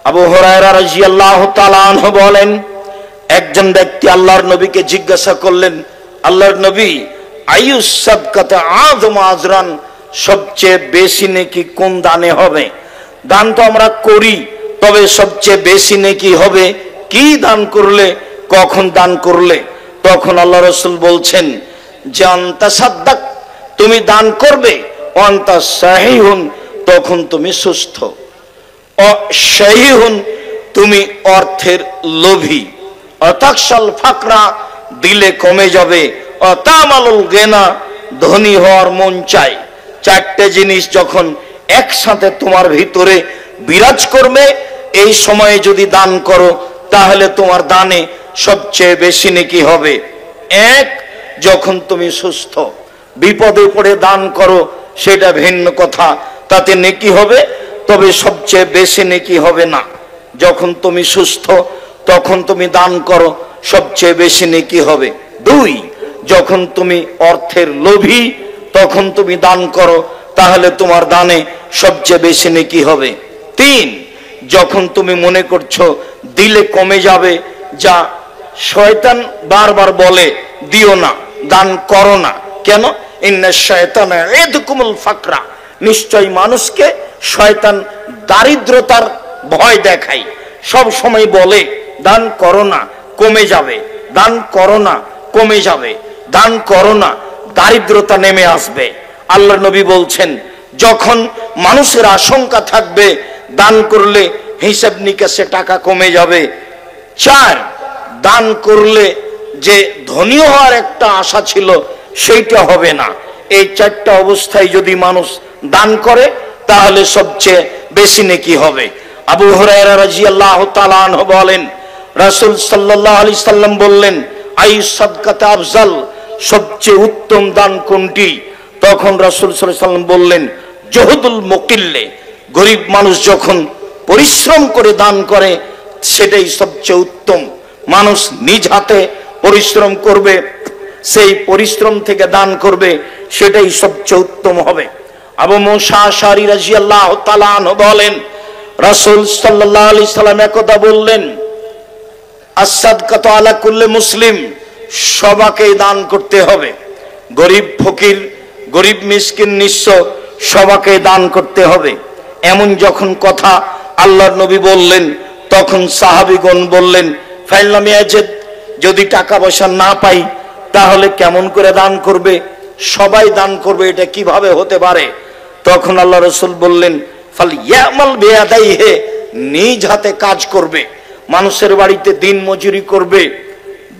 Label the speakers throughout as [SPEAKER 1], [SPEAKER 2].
[SPEAKER 1] আবু হুরায়রা রাদিয়াল্লাহু তাআলা আনহু বলেন, একজন ব্যক্তি আল্লাহর নবীকে জিজ্ঞাসা করলেন, আল্লাহর নবী, আইয়ুস সাদকাতে আযমু আজরান, সবচেয়ে বেশি নেকি কোন দানে হবে? দান তো আমরা করি, তবে সবচেয়ে বেশি নেকি হবে কি দান করলে, কখন দান করলে? তখন আল্লাহ রাসূল বলছেন যে আনতা সাদ্দাক, তুমি দান করবে, আনতা সাহিহুন, তখন তুমি সুস্থ, ও সাহিহুন, তুমি অর্থের লোভী, অতাকশাল ফাকরা, দিলে কমে যাবে, অতামালুল গিনা, ধনী হওয়ার মন চায়। চারটে জিনিস যখন একসাথে তোমার ভিতরে বিরাজ করবে, এই সময়ে যদি দান করো তাহলে তোমার দানে সবচেয়ে বেশি নেকি হবে। এক, যখন তুমি সুস্থ, বিপদে পড়ে দান করো সেটা ভিন্ন কথা, তাতে নেকি হবে, তবে সবচেয়ে বেশি নেকি হবে না। যখন তুমি সুস্থ তখন তুমি দান করো, সবচেয়ে বেশি নেকি হবে। দুই, যখন তুমি অর্থের লোভী তখন তুমি দান করো, তাহলে তোমার দানে সবচেয়ে বেশি নেকি হবে। তিন, যখন তুমি মনে করছো দিলে কমে যাবে, যা শয়তান বারবার বলে দিও না, দান করো না, কেন? ইন্না শায়তানা ইয়াদুকুমুল ফাকরা, নিশ্চয় মানুষকে শয়তান দারিদ্রতার ভয় দেখায়, সব সময় বলে দান করো না, কমে যাবে, দান করো না, কমে যাবে, দান করো না, দারিদ্রতা নেমে আসবে। আল্লাহর নবী বলছেন, যখন মানুষের আশঙ্কা থাকবে দান করলে হিসাব নিকাশে টাকা কমে যাবে। চার, দান করলে যে ধনী হওয়ার একটা আশা ছিল সেইটা হবে না। এই চারটা অবস্থায় যদি মানুষ দান করে তাহলে সবচেয়ে বেশি নেকি হবে। আবু হুরায়রা রাদিয়াল্লাহু তাআলা আনহু বলেন, রাসূল সাল্লাল্লাহু আলাইহি সাল্লাম বললেন, আইয়ুস সাদকাতে আফজাল, সবচেয়ে উত্তম দান কোনটি? তখন রাসূল সাল্লাল্লাহু আলাইহি সাল্লাম বললেন, জুহুদুল মুকিল্লে, গরিব মানুষ যখন পরিশ্রম করে দান করে সেটাই সবচেয়ে উত্তম। মানুষ নিজ হাতে পরিশ্রম করবে, সেই পরিশ্রম থেকে দান করবে, সেটাই সবচেয়ে উত্তম হবে। আবু মুসা আশআরী রাদিয়াল্লাহু তাআলা আনহু বলেন, রাসূল সাল্লাল্লাহু আলাইহি সাল্লাম একদা বললেন, আস-সাদকাতু আলা কুল্লি মুসলিম, সবাইকে দান করতে হবে, গরিব ফকির, গরিব মিসকিন, নিঃস্ব, সবাইকে দান করতে হবে। এমন যখন কথা আল্লাহর নবী বললেন তখন সাহাবীগণ বললেন, ফাইলাম ইয়াজিদ, যদি টাকা পয়সা না পাই তাহলে কেমন করে দান করবে? সবাই দান করবে, এটা কিভাবে হতে পারে? তখন আল্লাহ রাসূল বললেন, ফাল ইয়ামাল বিয়াদাইহি, নিজ হাতে কাজ করবে, মানুষের বাড়িতে দিন মজুরি করবে,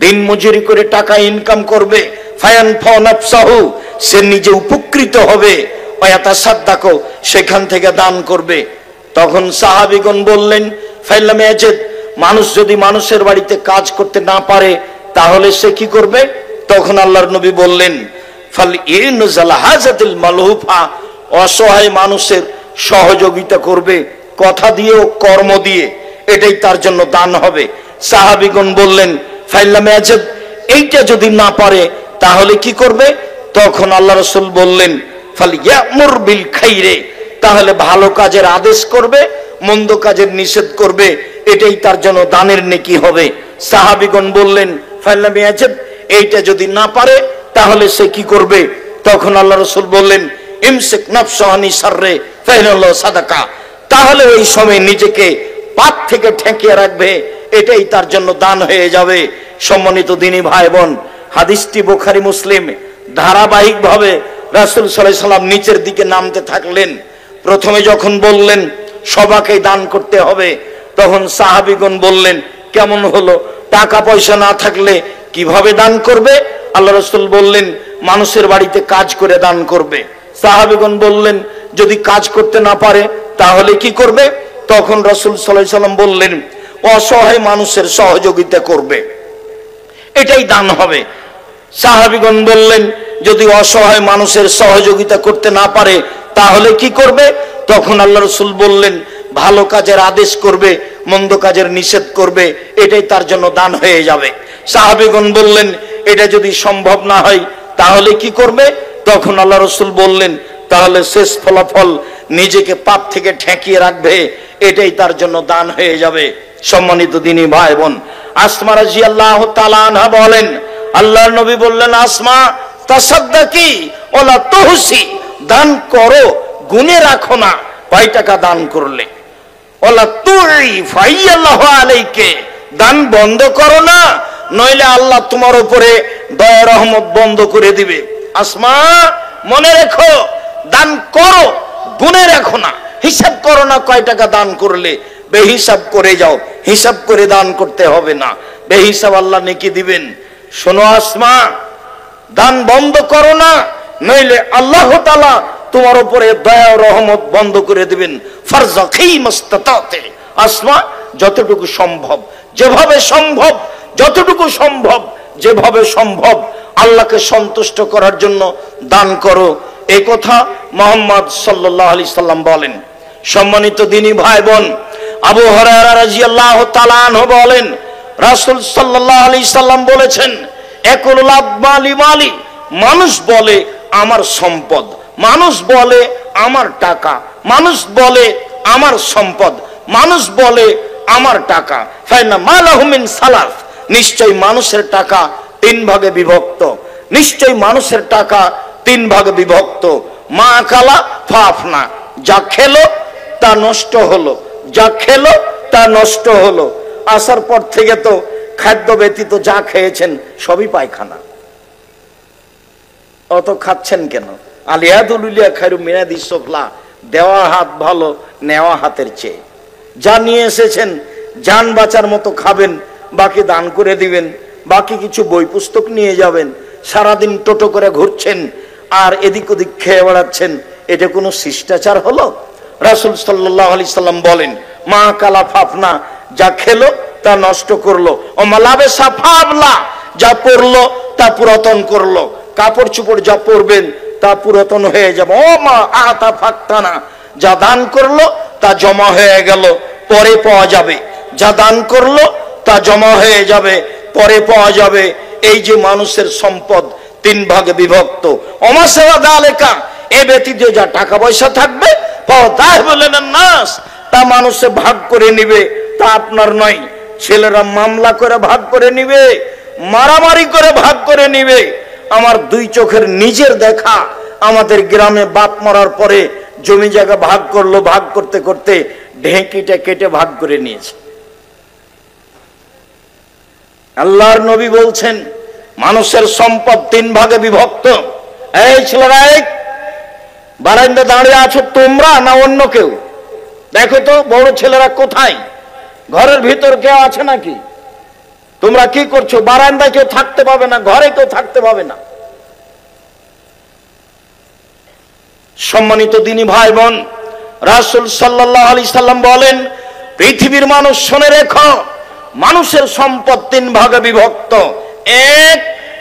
[SPEAKER 1] দিন মজুরি করে টাকা ইনকাম করবে, ফায়ানফা নাফসাহু, সে নিজে উপকৃত হবে, ওয়ায়াতাসাদদাকু, সেখান থেকে দান করবে। তখন সাহাবীগণ বললেন, ফাইলাম ইয়াজিদ, মানুষ যদি মানুষের বাড়িতে কাজ করতে না পারে তাহলে সে কি করবে? তখন আল্লাহর নবী বললেন, ফাল ইনজাল হাজাতিল মালহুফা, অসহায় মানুষের সহযোগিতা করবে, কথা দিয়ে ও কর্ম দিয়ে, এটাই তার জন্য দান হবে। সাহাবীগণ বললেন, ফাইলাম ইয়াজিদ, এইটা যদি না পারে তাহলে কি করবে? তখন আল্লাহ রাসূল বললেন, ফাল ইয়ামুর বিল খাইরে, তাহলে ভালো কাজের আদেশ করবে, মন্দ কাজের নিষেধ করবে, এটাই তার জন্য দানের নেকি হবে। সাহাবীগণ বললেন, ফাইলাম ইয়াজিদ, এইটা যদি না পারে তাহলে সে কি করবে? তখন আল্লাহ রাসূল বললেন, ইমসিক নাফসানি শাররে ফাইনাল্লাহু সাদাকা, তাহলে ওই সময় নিজেকে পাপ থেকে ঠেকিয়ে রাখবে, এটাই তার জন্য দান হয়ে যাবে। সম্মানিত দিনী ভাই বোন, হাদিসটি বুখারী মুসলিম, ধারাবাহিকভাবে রাসূল সাল্লাল্লাহু আলাইহি সাল্লাম নিচের দিকে নামতে থাকলেন। প্রথমে যখন বললেন সবাইকে দান করতে হবে, তখন সাহাবীগণ বললেন, কেমন হলো? টাকা পয়সা না থাকলে কিভাবে দান করবে? আল্লাহ রাসূল বললেন, মানুষের বাড়িতে কাজ করে দান করবে। সাহাবীগণ বললেন, যদি কাজ করতে না পারে তাহলে কি করবে? তখন রাসূল সাল্লাল্লাহু আলাইহি সাল্লাম বললেন, অসহায় মানুষের সহযোগিতা করবে, এটাই দান হবে। সাহাবীগণ বললেন, যদি অসহায় মানুষের সহযোগিতা করতে না পারে তাহলে কি করবে? তখন আল্লাহ রাসূল বললেন, ভালো কাজের আদেশ করবে, মন্দ কাজের নিষেধ করবে, এটাই তার জন্য দান হয়ে যাবে। সাহাবীগণ বললেন, এটা যদি সম্ভব না হয় তাহলে কি করবে? তখন আল্লাহ রাসূল বললেন, তাহলে শেষ ফলাফল নিজেকে পাপ থেকে ঠেকিয়ে রাখবে, এটাই তার জন্য দান হয়ে যাবে। সম্মানিত দিনী ভাই বোন, আসমা রাদিয়াল্লাহু তাআলা আনহা বলেন, আল্লাহর নবী বললেন, আসমা তাসাদ্দাকি ওয়ালা তুহসি, দান করো গুনে রাখো না কয় টাকা দান করলে। ওয়ালা তুই ফাইয়াল্লাহু আলাইকে, দান বন্ধ করো না, নইলে আল্লাহ তোমার উপরে দয়া রহমত বন্ধ করে দিবে। আসমা মনে রেখো, দান করো গুনে রাখো না, হিসাব করো না কয় টাকা দান করলে, বেহিসাব করে যাও, হিসাব করে দান করতে হবে না, বেহিসাব আল্লাহ নেকি দিবেন। শোনো আসমা, দান বন্ধ করো না, নইলে আল্লাহ তাআলা তোমার উপরে দয়া রহমত বন্ধ করে দিবেন। ফারযাকি মাস্তাতাতে, আসমা যতটুকু সম্ভব, যেভাবে সম্ভব, যতটুকু সম্ভব, যেভাবে সম্ভব আল্লাহকে সন্তুষ্ট করার জন্য দান করো। এই কথা মুহাম্মদ সাল্লাল্লাহু আলাইহি সাল্লাম বলেন। সম্মানিত দিনী ভাই বোন, আবু হুরায়রা রাদিয়াল্লাহু তাআলা আনহু বলেন, রাসূল সাল্লাল্লাহু আলাইহি সাল্লাম বলেছেন, একুল আবমালি মালি, মানুষ বলে আমার সম্পদ, মানুষ বলে আমার টাকা, মানুষ বলে আমার সম্পদ, মানুষ বলে আমার টাকা, ফাইনা মালাহু মিন সালাস, নিশ্চয় মানুষের টাকা তিন ভাগে বিভক্ত, নিশ্চয় মানুষের টাকা তিন ভাগে বিভক্ত। মা কালা ফাফনা, যা খেলো তা নষ্ট হলো, যা খেলো তা নষ্ট হলো। আসার পর থেকে তো খাদ্য ব্যতীত যা খেয়েছেন সবই পায়খানা। অত খাচ্ছেন কেন? আলিয়াদুলিয়া খায়রু মিনাদিস সুফলা, দেওয়া হাত ভালো নেওয়া হাতের চেয়ে। যা নিয়ে এসেছেন জান বাঁচার মতো খাবেন, বাকি দান করে দিবেন, বাকি কিছু বই পুস্তক নিয়ে যাবেন। সারাদিন টোটো করে ঘুরছেন আর এদিক ওদিক খেয়ে বেড়াচ্ছেন, এটা কোনো শিষ্টাচার হলো? রাসূল সাল্লাল্লাহু আলাইহি সাল্লাম বলেন, মা কালা ফাফনা, যা খেলো তা নষ্ট করলো, ও মালাবে সাফাবলা, যা পরলো তা পুরাতন করলো। কাপড় চোপড় যা পরবেন তা পুরাতন হয়ে যাবে। ও মা আতা ফাক্তানা, যা দান করলো তা জমা হয়ে গেল, পরে পাওয়া যাবে। যা দান করলো তা জমা হয়ে যাবে, পরে পাওয়া যাবে। এই যে মানুষের সম্পদ তিন ভাগে বিভক্ত, অমাসেওয়া দালেকা, এ ব্যতীত যা টাকা পয়সা থাকবে বলেন নাস, তা মানুষে ভাগ করে নিবে, তা আপনার নয়। ছেলেরা মামলা করে ভাগ করে নিবে, মারামারি করে ভাগ করে নিবে। আমার দুই চোখের নিজের দেখা, আমাদের গ্রামে বাপ মরার পরে জমি জায়গা ভাগ করলো, ভাগ করতে করতে ঢেঁকিটা কেটে ভাগ করে নিয়েছে। আল্লাহর নবী বলছেন, মানুষের সম্পদ তিন ভাগে বিভক্ত। এই ছেলেরা, বারান্দা দাঁড়িয়ে আছো তোমরা না অন্য কেউ? দেখো তো বড় ছেলেরা কোথায়? ঘরের ভিতর কেউ আছে নাকি? তোমরা কি করছো? বারান্দায় কেউ থাকতে পাবে না, ঘরে কেউ থাকতে পাবে না। সম্মানিত দিনী ভাই বোন, রাসূল সাল্লাল্লাহু আলাইহি সাল্লাম বলেন, পৃথিবীর মানুষ শুনে রেখো, মানুষের সম্পদ তিন ভাগে বিভক্ত। এক,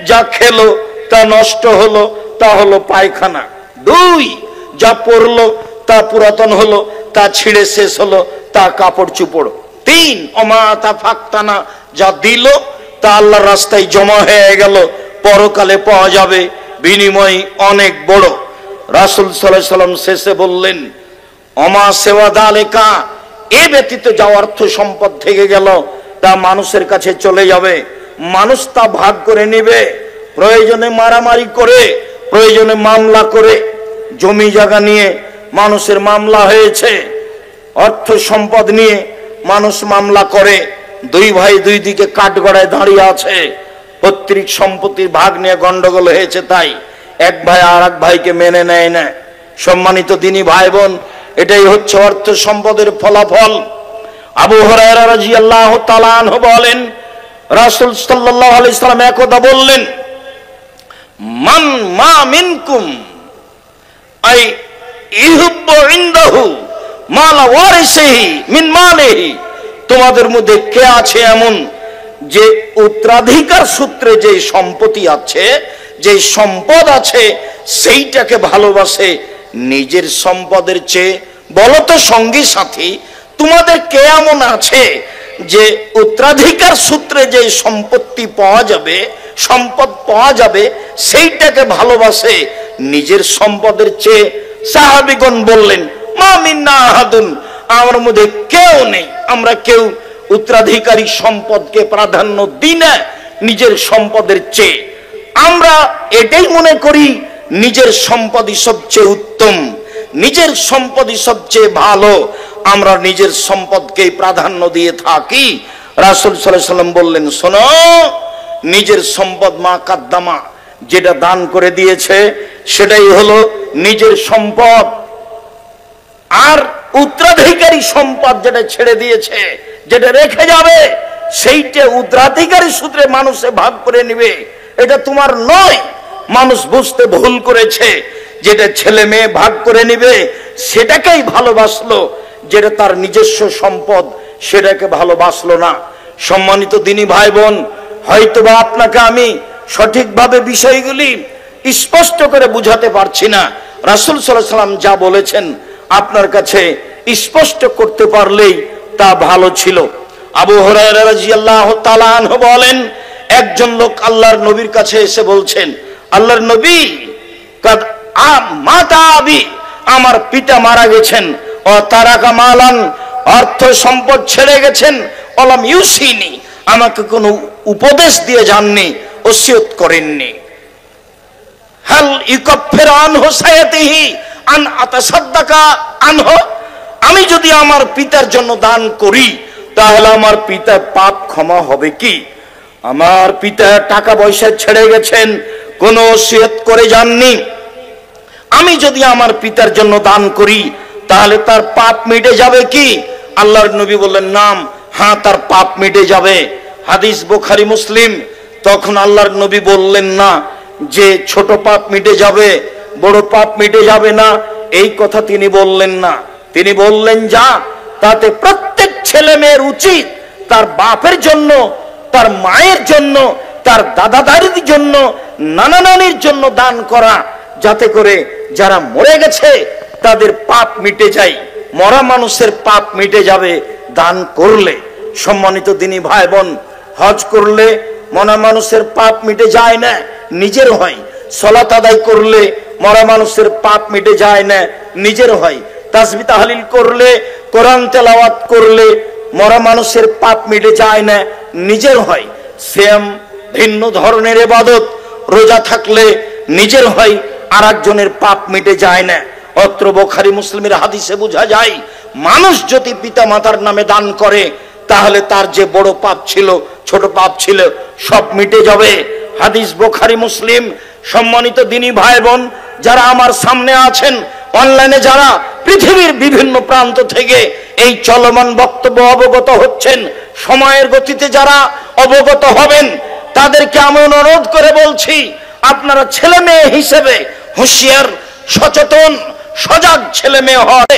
[SPEAKER 1] যা খেলো তা নষ্ট হলো, তা হলো পায়খানা। দুই, যা পরলো তা পুরাতন হলো, তা ছিঁড়ে শেষ হলো, তা কাপড় চোপড়। তিন, অমাতা ফাক্তানা, যা দিল তা আল্লাহর রাস্তায় জমা হয়ে গেল, পরকালে পাওয়া যাবে, বিনিময় অনেক বড়। রাসূল সাল্লাল্লাহু আলাইহি সাল্লাম শেষে বললেন, অমা সেওয়া দালেকা, এ ব্যতীত যা অর্থ সম্পদ থেকে গেল তা মানুষের কাছে চলে যাবে, মানুষ তা ভাগ করে নেবে। প্রয়োজনে মারামারি করে, প্রয়োজনে মামলা করে, জমি জায়গা নিয়ে মানুষের মামলা হয়েছে, অর্থ সম্পদ নিয়ে মানুষ মামলা করে, দুই ভাই দুই দিকে কাঠগড়ায় দাঁড়িয়ে আছে, পৈতৃক সম্পত্তির ভাগ নিয়ে গন্ডগোল হয়েছে, তাই এক ভাই আর এক ভাইকে মেনে নেয় না। সম্মানিত দিনী ভাই বোন, এটাই হচ্ছে অর্থ সম্পদের ফলাফল। আবু হুরায়রা রাদিয়াল্লাহু তাআলা আনহু বলেন, রাসূল সাল্লাল্লাহু আলাইহি সাল্লাম একদা বললেন, মান মা মিনকুম আই ইহুব্বু ইনদাহু মালা ওয়ারিসিহি মিন মালিহি, তোমাদের মধ্যে কে আছে এমন যে উত্তরাধিকার সূত্রে যে সম্পত্তি আছে, যে সম্পদ আছে, সেইটাকে ভালোবাসে নিজের সম্পদের চেয়ে? বলো তো সঙ্গী সাথী, তোমাদের কে এমন আছে যে উত্তরাধিকার সূত্রে যে সম্পত্তি পাওয়া যাবে, সম্পদ পাওয়া যাবে, সেইটাকে ভালোবাসে নিজের সম্পদের চেয়ে? সাহাবীগণ বললেন, মা মিন্না আহাদুন, আমার মধ্যে কেউ নেই, আমরা কেউ উত্তরাধিকারী সম্পদকে প্রাধান্য দিই না নিজের সম্পদের চেয়ে। আমরা এটাই মনে করি নিজের সম্পদই সবচেয়ে উত্তম, নিজের সম্পদই সবচেয়ে ভালো, আমরা নিজের সম্পদকে প্রাধান্য দিয়ে থাকি। রাসূল সাল্লাল্লাহু আলাইহি ওয়াসাল্লাম বললেন, শোনো, নিজের সম্পদ মা কাদ্দামা, যেটা দান করে দিয়েছে সেটাই হলো নিজের সম্পদ, আর উত্তরাধিকারী সম্পদ যেটা ছেড়ে দিয়েছে, যেটা রেখে যাবে, সেইটা উত্তরাধিকারী সূত্রে মানুষে ভাগ করে নেবে, এটা তোমার নয়। মানুষ বুঝতে ভুল করেছে, যেটা ছেলে মেয়ে ভাগ করে নেবে সেটাকেই ভালোবাসলো, যেটা তার নিজস্ব সম্পদ সেটাকে ভালোবাসলো না। সম্মানিত দিনী ভাই বোন, হয়তোবা আপনাকে আমি সঠিকভাবে বিষয়গুলি স্পষ্ট করে বুঝাতে পারছি না। রাসূল সাল্লাল্লাহু আলাইহি ওয়াসাল্লাম যা বলেছেন আপনার কাছে স্পষ্ট করতে পারলেই তা ভালো ছিল। আবু হুরায়রা রাদিয়াল্লাহু তাআলা আনহু বলেন, একজন লোক আল্লাহর নবীর কাছে এসে বলছেন, আল্লাহর নবী, কাদ মাতা আবি, আমার পিতা মারা গেছেন, ও তারাকা মালান, অর্থ সম্পদ ছেড়ে গেছেন, অলাম ইউসিনি, আমাকে কোনো উপদেশ দিয়ে যাননি, ওসিয়ত করেননি। হাল ইউকাফিরু আনহু সায়াতিহি আন আতাসাদ্দাকা আনহু, আমি যদি আমার পিতার জন্য দান করি তাহলে আমার পিতার পাপ ক্ষমা হবে কি? আমার পিতা টাকা পয়সা ছেড়ে গেছেন, কোনো ওসিয়ত করে যাননি, আমি যদি আমার পিতার জন্য দান করি তাহলে তার পাপ মিটে যাবে কি? আল্লাহর নবী বললেন, নাম, হ্যাঁ, তার পাপ মিটে যাবে। হাদিস বুখারী মুসলিম। তখন আল্লাহর নবী বললেন না যে ছোট পাপ মিটে যাবে, বড় পাপ মিটে যাবে না, এই কথা তিনি বললেন না। তিনি বললেন, যা, তাতে প্রত্যেক ছেলে মেয়ের উচিত তার বাপের জন্য, তার মায়ের জন্য, তার দাদা দাদির জন্য, নানা নানির জন্য দান করা, যাতে করে যারা মরে গেছে তাদের পাপ মিটে যায়। মরা মানুষের পাপ মিটে যাবে দান করলে। সম্মানিত দিনী ভাই বোন, হজ করলে মরা মানুষের পাপ মিটে যায় না, নিজের হয়। সালাত আদায় করলে মরা মানুষের পাপ মিটে যায় না, নিজের হয়। তাসবিহ তাহলিল করলে, কোরআন তেলাওয়াত করলে মরা মানুষের পাপ মিটে যায় না, নিজের হয়। সেম ভিন্ন ধরনের ইবাদত, রোজা থাকলে নিজের হয়, আর একজনের পাপ মিটে যায় না। অত্র বুখারী মুসলিমের হাদিসে বোঝা যায়, মানুষ যদি পিতা মাতার নামে দান করে তাহলে তার যে বড় পাপ ছিল, ছোট পাপ ছিল, সব মিটে যাবে। হাদিস বুখারী মুসলিম। সম্মানিত দিনী ভাই বোন, যারা আমার সামনে আছেন, অনলাইনে যারা পৃথিবীর বিভিন্ন প্রান্ত থেকে এই চলমান বক্তব্য অবগত হচ্ছেন, সময়ের গতিতে যারা অবগত হবেন, তাদেরকে আমি অনুরোধ করে বলছি, আপনারা ছেলে মেয়ে হিসেবে হুঁশিয়ার, সচেতন, সজাগ ছেলে মেয়ে হয়।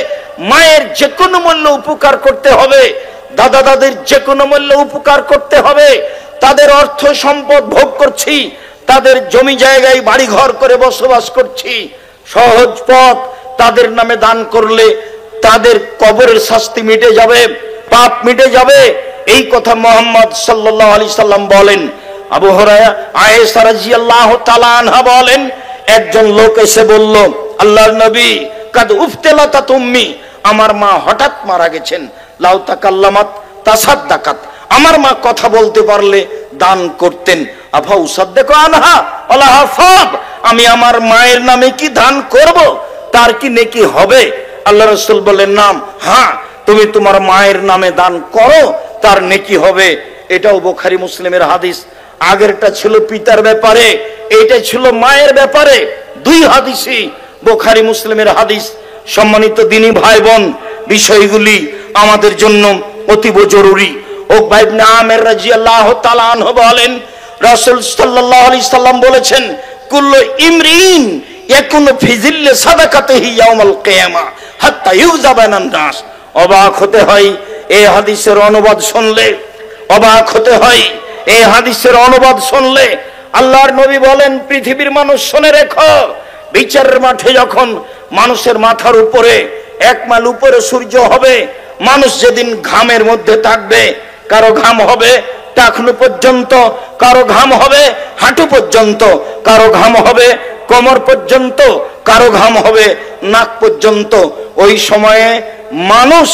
[SPEAKER 1] মায়ের যে কোনো মূল্য উপকার করতে হবে, দাদা দাদির যে কোনো মূল্য উপকার করতে হবে। তাদের অর্থ সম্পদ ভোগ করছি, তাদের জমি জায়গায় বাড়ি ঘর করে বসবাস করছি, সহজ পথ তাদের নামে দান করলে তাদের কবরের শাস্তি মিটে যাবে, পাপ মিটে যাবে। এই কথা মুহাম্মদ সাল্লাল্লাহু আলাইহি সাল্লাম বলেন। আবু হুরায়রা আয়েশা রাদিয়াল্লাহু তাআলা আনহা বলেন, একজন লোক এসে বলল, আল্লাহর নবী, কাদ উফতিলাতা তুম্মি, আমার মা হঠাৎ মারা গেছেন, লাউ তাকাল্লামাত তাসাদ্দাকাত, আমার মা কথা বলতে পারলে দান করতেন। আফা উসাদ্দাকু আনহা ওয়ালা হাফাব, আমি আমার মায়ের নামে কি দান করব, তার কি নেকি হবে? আল্লাহ রাসূল বললেন, নাম, হ্যাঁ, তুমি তোমার মায়ের নামে দান করো, তার নেকি হবে। এটাও বুখারী মুসলিমের হাদিস। আগেরটা ছিল পিতার ব্যাপারে, এইটা ছিল মায়ের ব্যাপারে। দুই হাদিসই বুখারী মুসলিমের হাদিস। সম্মানিত দিনী ভাই বোন, বিষয়গুলি আমাদের জন্য অতীব জরুরি। উকবা ইবনে আমির রাদিয়াল্লাহু তাআলা আনহু বলেন, রাসূল সাল্লাল্লাহু আলাইহি সাল্লাম বলেছেন, কুল্লু ইমরিন ইয়াকুনু ফি জিল্লি সাদাকাতিহি ইয়াউমাল কিয়ামা হাত্তা ইউযাবানান নাস। অবাক হতে হয় এই হাদিসের অনুবাদ শুনলে, অবাক হতে হয় এই হাদিসের অনুবাদ শুনলে। আল্লাহর নবী বলেন, পৃথিবীর মানুষ শুনে রেখো, বিচারের মাঠে যখন মানুষের মাথার উপরে 1 মাইল উপরে সূর্য হবে, মানুষ যেদিন ঘামের মধ্যে থাকবে, কারো ঘাম হবে টাকনু পর্যন্ত, কারো ঘাম হবে হাঁটু পর্যন্ত, কারো ঘাম হবে কোমর পর্যন্ত, কারো ঘাম হবে নাক পর্যন্ত। ওই সময়ে মানুষ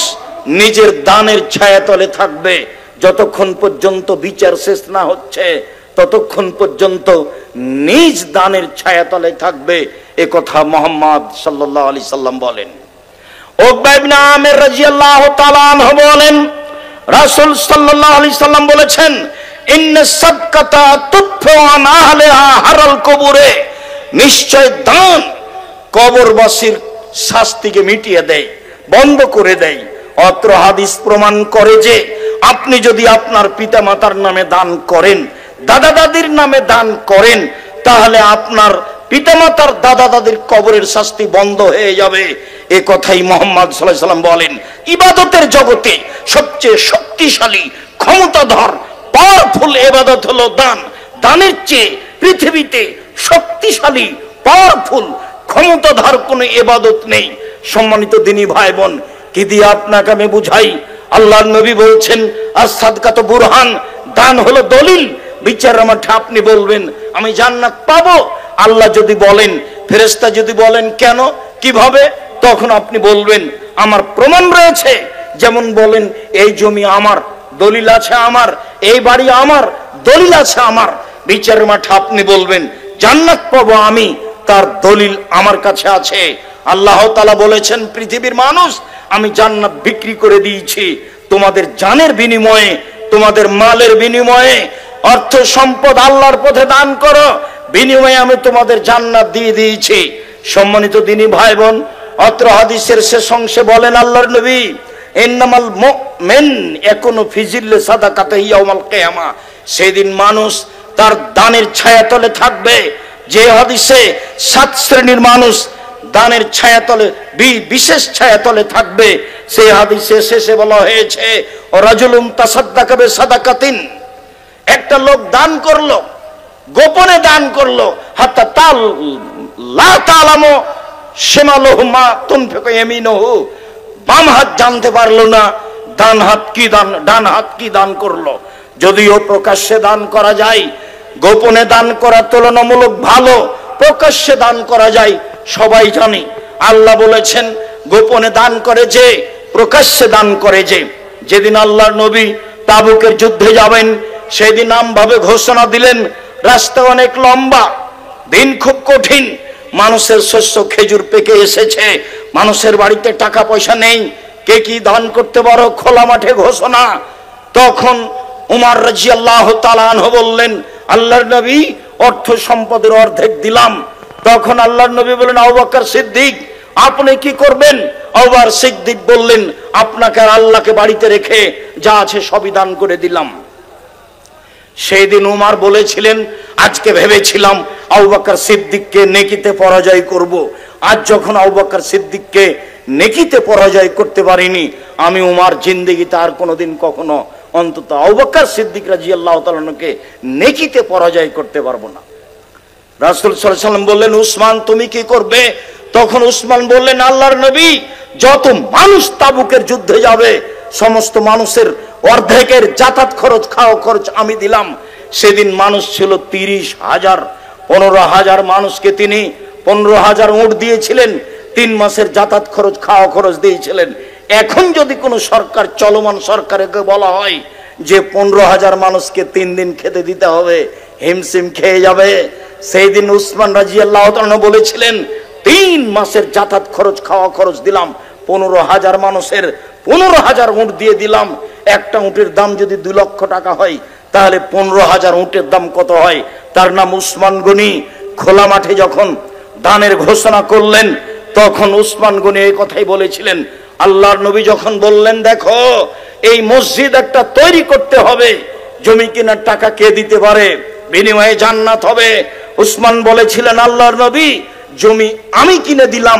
[SPEAKER 1] নিজের দানের ছায়াতলে থাকবে। যতক্ষণ পর্যন্ত বিচার শেষ না হচ্ছে ততক্ষণ পর্যন্ত নিজ দানের ছায়াতলে থাকবে। এ কথা মুহাম্মদ সাল্লাল্লাহু আলাইহি সাল্লাম বলেন। উকবা ইবনে আমির রাদিয়াল্লাহু তাআলা আনহু বলেন, রাসূল সাল্লাল্লাহু আলাইহি সাল্লাম বলেছেন, ইন্না সাদকাতা তুতফু আন আহলিহা হারাল কবুরে, নিশ্চয় দান কবরবাসীর শাস্তিকে মিটিয়ে দেয়, বন্ধ করে দেয়। অত্র হাদিস প্রমাণ করে যে আপনি যদি আপনার পিতামাতার নামে দান করেন, দাদা দাদির নামে দান করেন, তাহলে আপনার পিতামাতার দাদা দাদির কবরের শাস্তি বন্ধ হয়ে যাবে। এ কথাই মুহাম্মদ সাল্লাল্লাহু আলাইহি সাল্লাম বলেন। ইবাদতের জগতে সবচেয়ে শক্তিশালী, ক্ষমতাধর, পাওয়ারফুল ইবাদত হলো দান। দানের চেয়ে পৃথিবীতে শক্তিশালী, পাওয়ারফুল, ক্ষমতাধর কোনো ইবাদত নেই। সম্মানিত দিনী ভাই বোন, কি দিয়ে আপনাকে আমি বুঝাই? আল্লাহর নবী বলছেন, as-সাদকাতু বুরহান, দান হলো দলিল। বিচারের মাঠে আপনি বলবেন আমি জান্নাত পাবো। আল্লাহ যদি বলেন, ফেরেশতা যদি বলেন কেন, কিভাবে, তখন আপনি বলবেন আমার প্রমাণ রয়েছে। যেমন বলেন এই জমি আমার, দলিল আছে আমার, এই বাড়ি আমার, দলিল আছে আমার। বিচারের মাঠে আপনি বলবেন জান্নাত পাবো আমি, তার দলিল আমার কাছে আছে। আল্লাহ তাআলা বলেছেন, পৃথিবীর মানুষ, আমি জান্নাত বিক্রি করে দিয়েছি তোমাদের জানের বিনিময়ে, তোমাদের মালের বিনিময়ে। অর্থ সম্পদ আল্লাহর পথে দান করো, বিনিময়ে আমি তোমাদের জান্নাত দিয়ে দিয়েছি। সম্মানিত দিনী ভাই বোন, অত্র হাদিসের শেষ অংশে বলেন আল্লাহর নবী, ইন্নামাল মুমিন ইয়াকুনু ফি জিল্লি সাদাকাতিহি ইয়াউমাল কিয়ামা, সেদিন মানুষ তার দানের ছায়াতলে থাকবে। যে হাদিসে 7 শ্রেণীর মানুষ দানের ছায়াতলে, বিশেষ ছায়াতলে থাকবে, সেই হাদিসে শেষে বলা হয়েছে, রাজুলুন তাসাদ্দাকা বিসাদাকাতিন, একটা লোক দান করলো, গোপনে দান করলো, হাত্তা তাল লা তালামু শিমালুহু মা তুনফিকু ইয়ামিনুহু, বাম হাত জানতে পারলো না ডান হাত কি দান করলো। যদিও প্রকাশ্যে দান করা যায়, গোপনে দান করা তুলনামূলক ভালো, প্রকাশ্যে দান করা যায় সবাই জানে। আল্লাহ বলেছেন গোপনে দান করে যে, প্রকাশ্যে দান করে যে। যেদিন আল্লাহর নবী তাবুকের যুদ্ধে যাবেন, সেদিন আমভাবে ঘোষণা দিলেন, রাস্তা অনেক লম্বা, দিন খুব কঠিন, মানুষের শস্য খেজুর পেকে এসেছে, মানুষের বাড়িতে টাকা পয়সা নেই, কে কি দান করতে পারো, খোলা মাঠে ঘোষণা। তখন উমর রাদিয়াল্লাহু তাআলা আনহু বললেন, আল্লাহর নবী, অর্থ সম্পদের অর্ধেক দিলাম। তখন আল্লাহর নবী বললেন, আবু বকর সিদ্দিক, আপনি কি করবেন? আবু বকর সিদ্দিক বললেন, আপনাকে আর আল্লাহকে বাড়িতে রেখে যা আছে সবই দান করে দিলাম। সেই দিন উমর বলেছিলেন, আজকে ভেবেছিলাম আবু বকর সিদ্দিককে নেকিতে পরাজয় করব। আজ যখন আবু বকর সিদ্দিককে নেকিতে পরাজয় করতে পারিনি, আমি উমর জিন্দেগিতে আর কোনোদিন কখনো অন্তত আবু বকর সিদ্দিক রাদিয়াল্লাহু তাআলা আনহুকে নেকিতে পরাজয় করতে পারবো না। রাসূল সাল্লাল্লাহু আলাইহি ওয়াসাল্লাম বললেন, উসমান তুমি কি করবে? তখন উসমান বললেন, আল্লাহর নবী, যত মানুষ তাবুকের যুদ্ধে যাবে সমস্ত মানুষের অর্ধেকের যাতায়াত খরচ, খাওয়া খরচ আমি দিলাম। সেদিন মানুষ ছিল 30,000, 15,000 মানুষকে তিনি 15,000 উট দিয়েছিলেন, 3 মাসের যাতায়াত খরচ, খাওয়া খরচ দিয়েছিলেন। এখন যদি কোনো সরকার, চলমান সরকারকে বলা হয় যে 15,000 মানুষকে 3 দিন খেতে দিতে হবে, হিমশিম খেয়ে যাবে। সেই দিন উসমান রাদিয়াল্লাহু তাআলা বলেছিলেন, 3 মাসের যাতায়াত খরচ, খাওয়া খরচ দিলাম, 15,000 মানুষের 15,000 উট দিয়ে দিলাম। একটা উটের দাম যদি 2 লক্ষ টাকা হয়, তাহলে 15,000 উটের দাম কত হয়? তার নাম উসমান গনি। খোলা মাঠে যখন দানের ঘোষণা করলেন, তখন উসমান গনি এই কথাই বলেছিলেন। আল্লাহর নবী যখন বললেন, দেখো এই মসজিদ একটা তৈরি করতে হবে, জমি কেনার টাকা কে দিতে পারে, বিনিময়ে জান্নাত হবে, উসমান বলেছিলেন, আল্লাহর নবী জমি আমি কিনে দিলাম।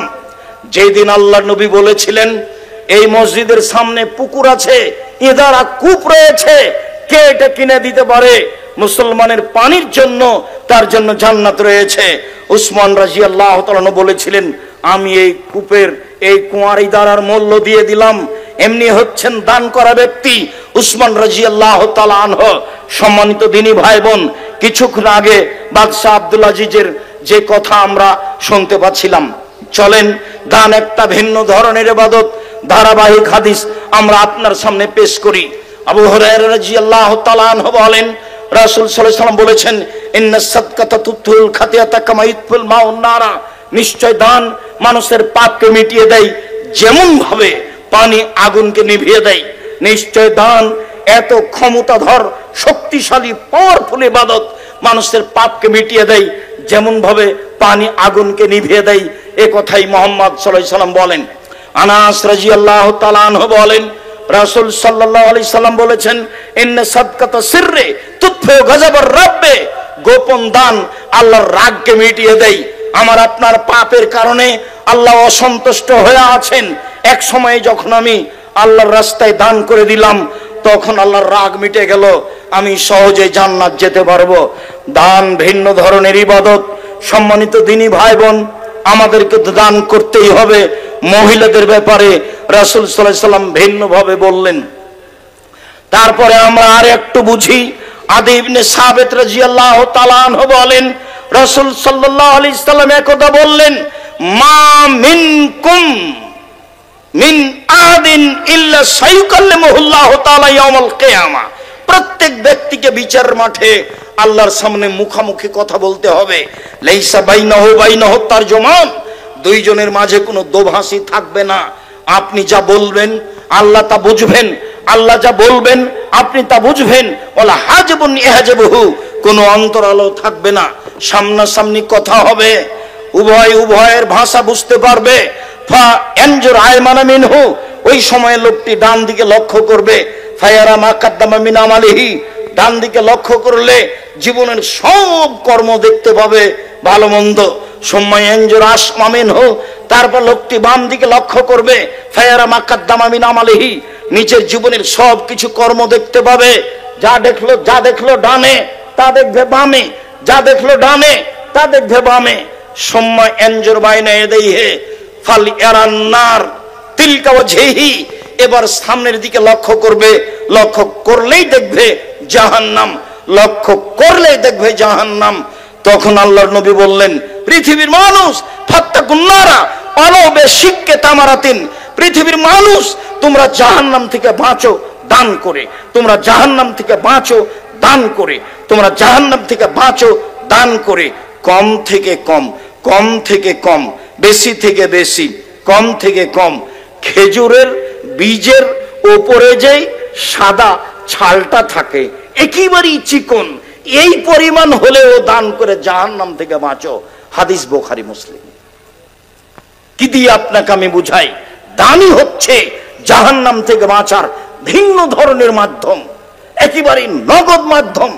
[SPEAKER 1] যেদিন আল্লাহর নবী বলেছিলেন এই মসজিদের সামনে পুকুর আছে, ইদারা কূপ রয়েছে, কে এটা কিনে দিতে পারে, মুসলমানের পানির জন্য, তার জন্য জান্নাত রয়েছে, উসমান রাদিয়াল্লাহু তাআলা বলেছিলেন, আমি এই কূপের, এই কুয়ার ইদারার মূল্য দিয়ে দিলাম। এমনি হচ্ছেন দান করা ব্যক্তি উসমান রাদিয়াল্লাহু তাআলা আনহু। সম্মানিত দিনী ভাই বোন, কিছুক্ষণ আগে বাদশাহ আব্দুল আজিজের যে কথা আমরা শুনতে পাচ্ছিলাম। চলেন, দান একটা ভিন্ন ধরনের ইবাদত, ধারাবাহিক হাদিস আমরা আপনার সামনে পেশ করি। আবু হুরায়রা রাদিয়াল্লাহু তাআলা আনহু বলেন, রাসূল সাল্লাল্লাহু আলাইহি ওয়াসাল্লাম বলেছেন, ইন্নাস সাদকাতা তুতুল খাতিয়াতা কামা ইতফুল মাউন নারা, নিশ্চয় দান মানুষের পাপকে মিটিয়ে দেয় যেমন ভাবে পানি আগুনকে নিভিয়ে দেয়। নিশ্চয় দান এত ক্ষমতাধর, শক্তিশালী, পাওয়ারফুল ইবাদত, মানুষের পাপকে মিটিয়ে দেয় যেমন ভাবে পানি আগুনকে নিভিয়ে দেয়। এ কথাই মুহাম্মদ সাল্লাল্লাহু আলাইহি ওয়াসাল্লাম বলেন। আনাস রাদিয়াল্লাহু তাআলা আনহু বলেন, রাসূল সাল্লাল্লাহু আলাইহি সাল্লাম বলেছেন, ইন্না সাদকাতা সিররি তুতফি গাযাবার রাব্বে, গোপন দান আল্লাহর রাগকে মিটিয়ে দেয়। আমার আপনার পাপের কারণে আল্লাহ অসন্তুষ্ট হয়ে আছেন। এক সময় যখন আমি আল্লাহর রাস্তায় দান করে দিলাম, তখন আল্লাহর রাগ মিটে গেল, আমি সহজে জান্নাত যেতে পারবো। দান ভিন্ন ধরনের ইবাদত। সম্মানিত দ্বীনি ভাই বোন, আমাদেরকে দান করতেই হবে। মহিলাদের ব্যাপারে রাসূল সাল্লাল্লাহু আলাইহি সাল্লাম ভিন্নভাবে বললেন। তারপরে আমরা আর একটু বুঝি। আদি ইবনে সাবিত রাদিয়াল্লাহু তাআলা আনহু বলেন, রাসূল সাল্লাল্লাহু আলাইহি সাল্লাম একদা বললেন, মা মিনকুম মিন আদিন ইল্লা সায়ুকাল্লিমুহুল্লাহু তাআলা ইয়াউমাল কিয়ামা, প্রত্যেক ব্যক্তিকে বিচার মাঠে আল্লাহর সামনে মুখামুখি কথা বলতে হবে। লাইসা বাইনাহু বাইনাহু তারজুমান, দুইজনের মাঝে কোনো দোভাষী থাকবে না। আপনি যা বলবেন আল্লাহ তা বুঝবেন, আল্লাহ যা বলবেন আপনি তা বুঝবেন। ওয়ালা হাজবুন ইহাজবুহু, কোনো অন্তরালো থাকবে না, সামনাসামনি কথা হবে, উভয়ের ভাষা বুঝতে পারবে। ফা এনজুর আয়মানা মিনহু, ওই সময় লোকটি ডান দিকে লক্ষ্য করবে। ফায়ারা মা কাদ্দামা মিন আমালিহি, ডান দিকে লক্ষ্য করলে জীবনের সব কর্ম দেখতে পাবে, ভালো মন্দ। সময় এনজুর আসমা মিনহু, তারপর লোকটি বাম দিকে লক্ষ্য করবে। ফায়ারা মা কাদ্দামা মিন আমালিহি, নিচের জীবনের সব কিছু কর্ম দেখতে পাবে। যা দেখলো ডানে তা দেখবে বামে, যা দেখলো ডানে তা দেখবে বামে। সময় এনজুর বাইনা ইয়াদাইহি ফাল ইয়ারান্নার তিলকা ওয়াজহিহি, এবার সামনের দিকে লক্ষ্য করবে, লক্ষ্য করলেই দেখবে জাহান্নাম, লক্ষ্য করলেই দেখবে জাহান্নাম। তখন আল্লাহর নবী বললেন, পৃথিবীর মানুষ ফাত্তাকুন নারা ওয়ালাউ বিশিক্কি তামারাতিন, পৃথিবীর মানুষ তোমরা জাহান্নাম থেকে বাঁচো দান করে, তোমরা জাহান্নাম থেকে বাঁচো দান করে, তোমরা জাহান্নাম থেকে বাঁচো দান করে। কম থেকে কম, কম থেকে কম, বেশি থেকে বেশি, কম থেকে কম। খেজুরের বীজের উপরে যে সাদা ছালটা থাকে একেবারেই চিকন, এই পরিমাণ হলেও দান করে জাহান্নাম থেকে বাঁচো। হাদিস বুখারী মুসলিম। কি দিয়ে আপনাকে আমি বুঝাই, দানই হচ্ছে জাহান্নাম থেকে বাঁচার ভিন্ন ধরনের মাধ্যম, একেবারেই নগদ মাধ্যম।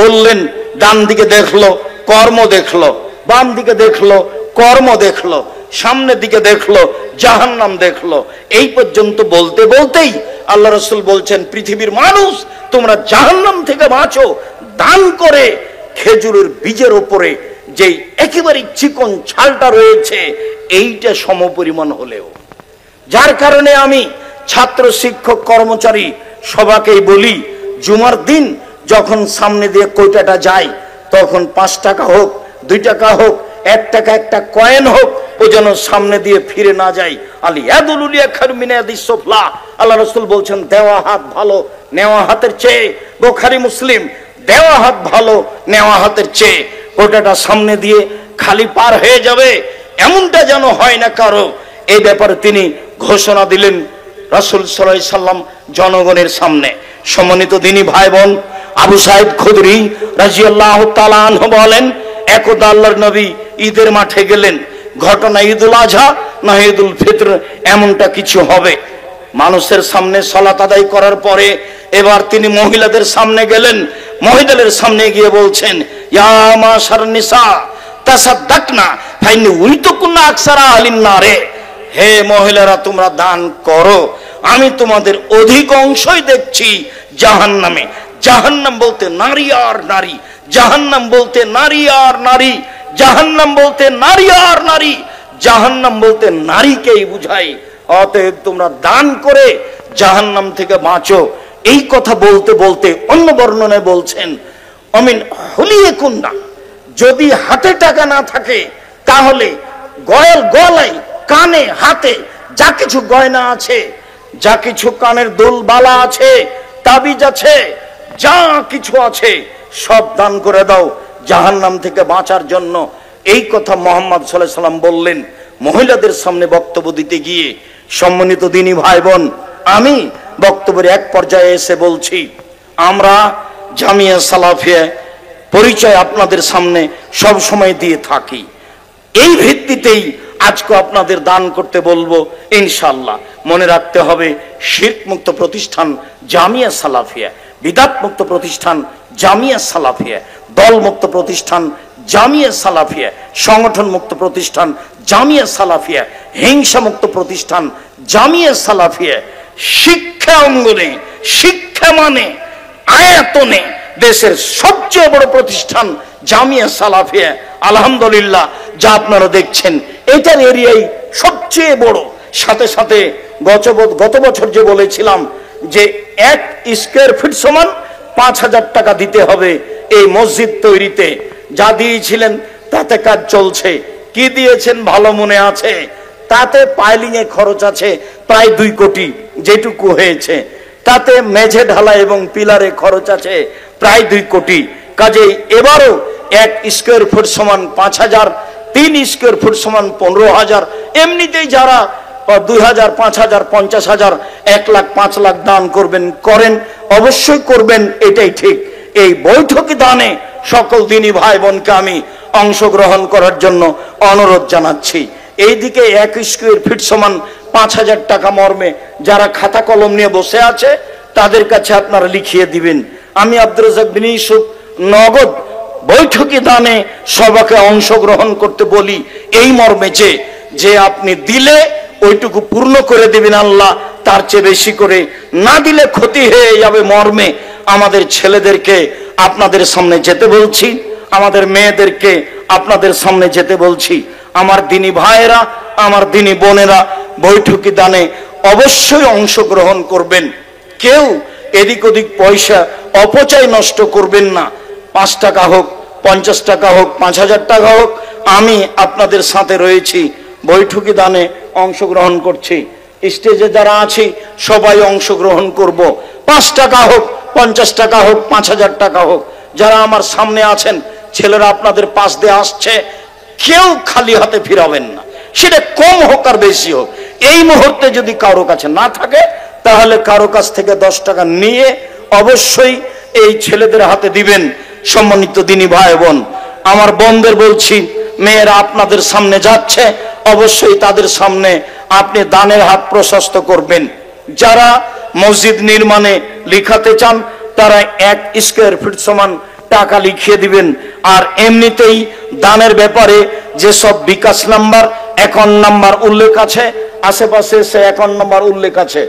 [SPEAKER 1] বললেন, ডান দিকে দেখলো কর্ম দেখলো, বাম দিকে দেখলো কর্ম দেখলো, সামনের দিকে দেখলো জাহান্নাম দেখলো। এই পর্যন্ত বলতে বলতেই আল্লাহ রাসূল বলছেন, পৃথিবীর মানুষ তোমরা জাহান্নাম থেকে বাঁচো দান করে। খেজুরের বীজের উপরে যেই একেবারে চিকন ছালটা রয়েছে এইটা সমপরিমাণ হলেও। যার কারণে আমি ছাত্র, শিক্ষক, কর্মচারী সবাকেই বলি, জুমার দিন যখন সামনে দিয়ে কয়টাটা যায়, তখন 5 টাকা হোক, 2 টাকা হোক, 1 টাকা একটা কয়েন হোক, ও যেন সামনে দিয়ে ফিরে না যায়। আল্লাহ রাসূল বলছেন, দেওয়া হাত ভালো নেওয়া হাতের চেয়ে। বুখারী মুসলিম। দেওয়া হাত ভালো নেওয়া হাতের চেয়ে। ওটাটা সামনে দিয়ে খালি পার হয়ে যাবে এমনটা যেন হয় না কারো। এই ব্যাপারে তিনি ঘোষণা দিলেন রাসূল সাল্লাল্লাহু আলাইহি সাল্লাম জনগণের সামনে। সম্মানিত দ্বীনি ভাই বোন, আবু সাঈদ খুদরি রাদিয়াল্লাহু তাআলা আনহু বলেন, একদা আল্লাহর নবী ঈদের মাঠে গেলেন। ঘটনা ঈদুল আজহা না ঈদুল ফিতর এমনটা কিছু হবে। মানুষের সামনে সালাত আদায় করার পরে এবার তিনি মহিলাদের সামনে গেলেন। মহিলাদের সামনে গিয়ে বলছেন, ইয়া মাশার নিসা তাসাদদাকনা ফাইন্নি উরিতুকুন্না আকসারা আহলিন নারে, হে মহিলারা তোমরা দান করো, আমি তোমাদের অধিক অংশই দেখছি জাহান্নামে। জাহান্নাম বলতে নারী আর নারী, জাহান্নাম বলতে নারী আর নারী, জাহান্নাম বলতে নারী আর নারী, জাহান্নাম বলতে নারীকেই বুঝাই। অতএব তোমরা দান করে জাহান্নাম থেকে বাঁচো। এই কথা বলতে বলতে অন্য বর্ণনায় বলছেন, অমিন হুলিয়াকুন্না, যদি হাতে টাকা না থাকে তাহলে গলায় কানে হাতে যা কিছু গয়না আছে, যা কিছু কানের দুল বালা আছে, তাবিজ আছে, যা কিছু আছে সব দান করে দাও জাহান্নাম থেকে বাঁচার জন্য। এই কথা মুহাম্মদ সাল্লাল্লাহু আলাইহি সাল্লাম বললেন মহিলাদের সামনে বক্তব্য দিতে গিয়ে। সম্মানিত দিনী ভাই বোন, আমি বক্তব্যের এক পর্যায়ে এসে বলছি, আমরা জামিয়া সালাফিয়া পরিচয় আপনাদের সামনে সব সময় দিয়ে থাকি। এই ভিত্তিতেই আজকে আপনাদের দান করতে বলবো ইনশাআল্লাহ। মনে রাখতে হবে, শিরক মুক্ত প্রতিষ্ঠান জামিয়া সালাফিয়া, বিদআত মুক্ত প্রতিষ্ঠান জামিয়া সালাফিয়া, দল মুক্ত প্রতিষ্ঠান জামিয়া সালাফিয়া, সংগঠন মুক্ত প্রতিষ্ঠান জামিয়া সালাফিয়া, হিংসা মুক্ত প্রতিষ্ঠান জামিয়া সালাফিয়া। শিক্ষা অঙ্গনে, শিক্ষা মানে আয়াতনে দেশের সবচেয়ে বড় প্রতিষ্ঠান জামিয়া সালাফিয়া। আলহামদুলিল্লাহ, যা আপনারা দেখছেন এটার এরিয়াই সবচেয়ে বড়। সাথে সাথে গত বছর যে বলেছিলাম যে 1 স্কয়ার ফিট সমান 5,000 টাকা দিতে হবে এই মসজিদ তৈরিতে, যা দিয়েছিলেন তাতে কাজ চলছে। কি দিয়েছেন ভালো মনে আছে? তাতে পাইলিং এ খরচ আছে প্রায় 2 কোটি যেটুকু হয়েছে, তাতে মেঝে ঢালা এবং পিলারে খরচ আছে প্রায় 2 কোটি। কাজেই এবারও 1 স্কয়ার ফুট সমান 5,000, 3 স্কয়ার ফুট সমান 15,000। এমনিতেই যারা 2,000, 5,000, 50,000, 1 লাখ, 5 লাখ দান করবেন, করেন, অবশ্যই করবেন, এটাই ঠিক। এই বৈঠকি দানে সকল দিনী ভাই বোনকে আমি অংশগ্রহণ করার জন্য অনুরোধ জানাচ্ছি। এইদিকে 1 স্কয়ার ফিট সমান 5,000 টাকা মর্মে যারা খাতা কলম নিয়ে বসে আছে তাদের কাছে আপনারা লিখিয়ে দিবেন। আমি আব্দুর রাজ্জাক বিন ইউসুফ নগদ বৈঠকি দানে সবাইকে অংশগ্রহণ করতে বলি এই মর্মে যে আপনি দিলে ওইটুকু পূর্ণ করে দিবেন আল্লাহ, তার চেয়ে বেশি করে না দিলে ক্ষতি হয়ে যাবে মর্মে আমাদের ছেলেদেরকে আপনাদের সামনে যেতে বলছি, আমাদের মেয়েদেরকে আপনাদের সামনে যেতে বলছি। আমার দিনী ভাইয়েরা, আমার দিনী বোনেরা বৈঠকি দানে অবশ্যই অংশগ্রহণ করবেন। কেউ এদিক ওদিক পয়সা অপচয় নষ্ট করবেন না। 5 টাকা হোক, 50 টাকা হোক, 5,000 টাকা হোক, আমি আপনাদের সাথে রয়েছি। বৈঠকি দানে অংশগ্রহণ করছি। স্টেজে যারা আছি সবাই অংশগ্রহণ করব। 5 টাকা হোক, 50 টাকা হোক, 5,000 টাকা হোক, যারা আমার সামনে আছেন, ছেলেরা আপনাদের পাশ দিয়ে আসছে, কেউ খালি হাতে ফিরাবেন না, সেটা কম হোক আর বেশি হোক। এই মুহূর্তে যদি কারো কাছে না থাকে তাহলে কারো কাছ থেকে 10 টাকা নিয়ে অবশ্যই এই ছেলেদের হাতে দিবেন। সম্মানিত দিনী ভাই বোন, আমার বোনদের বলছি, মেয়েরা আপনাদের সামনে যাচ্ছে, অবশ্যই তাদের সামনে আপনি দানের হাত প্রশস্ত করবেন। যারা মসজিদ নির্মাণে লিখাতে চান তারা 1 স্কয়ার ফিট সমান টাকা লিখিয়ে দিবেন। আর এমনিতেই দানের ব্যাপারে যেসব বিকাশ নাম্বার, অ্যাকাউন্ট নাম্বার উল্লেখ আছে, আশেপাশে সে অ্যাকাউন্ট নাম্বার উল্লেখ আছে।